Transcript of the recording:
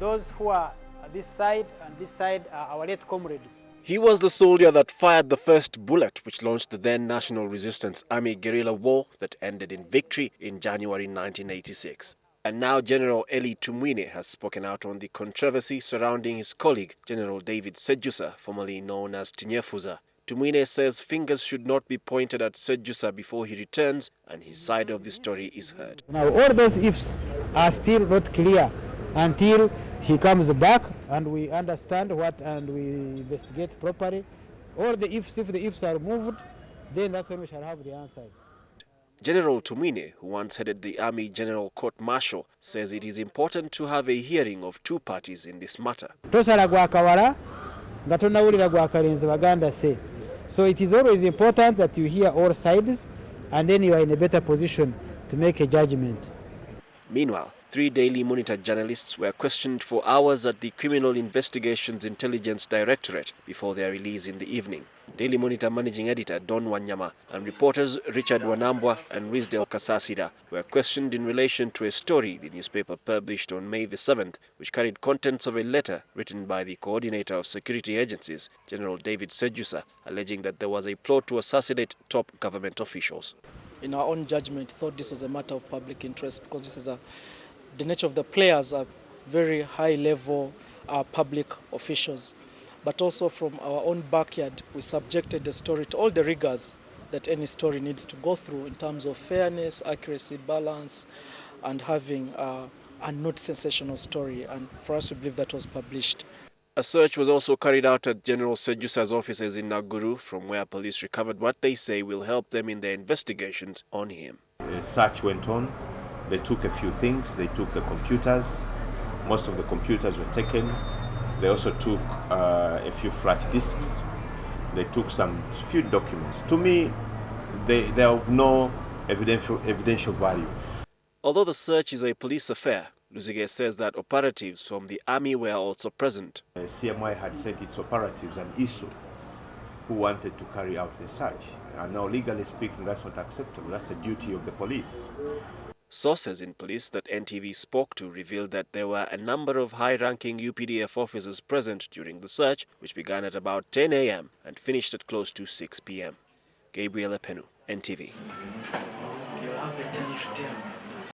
Those who are this side and this side are our late comrades. He was the soldier that fired the first bullet which launched the then National Resistance Army guerrilla war that ended in victory in January 1986. And now General Elly Tumwine has spoken out on the controversy surrounding his colleague, General David Ssejjusa, formerly known as Sejjusa. Tumwine says fingers should not be pointed at Sejjusa before he returns and his side of the story is heard. Now all those ifs are still not clear until he comes back and we understand what and we investigate properly. All the ifs, if the ifs are moved, then that's when we shall have the answers. General Tumwine, who once headed the Army General Court Martial, says it is important to have a hearing of two parties in this matter. So it is always important that you hear all sides and then you are in a better position to make a judgment. Meanwhile, 3 Daily Monitor journalists were questioned for hours at the Criminal Investigations Intelligence Directorate before their release in the evening. Daily Monitor Managing Editor Don Wanyama and reporters Richard Wanambwa and Rizdel Kasasida were questioned in relation to a story the newspaper published on May the 7th, which carried contents of a letter written by the coordinator of security agencies, General David Ssejjusa, alleging that there was a plot to assassinate top government officials. In our own judgment, thought this was a matter of public interest because this is the nature of the players are very high-level public officials. But also from our own backyard, we subjected the story to all the rigors that any story needs to go through in terms of fairness, accuracy, balance, and having a not sensational story. And for us, we believe that was published. A search was also carried out at General Sejusa's offices in Nakuru, from where police recovered what they say will help them in their investigations on him. A search went on. They took a few things. They took the computers. Most of the computers were taken. They also took a few flash disks. They took some few documents. To me, they are of no evidential value. Although the search is a police affair, Lusige says that operatives from the army were also present. CMI had sent its operatives and ISO who wanted to carry out the search. And now, legally speaking, that's not acceptable. That's the duty of the police. Sources in police that NTV spoke to revealed that there were a number of high-ranking UPDF officers present during the search, which began at about 10 a.m. and finished at close to 6 p.m. Gabriel Epenu, NTV.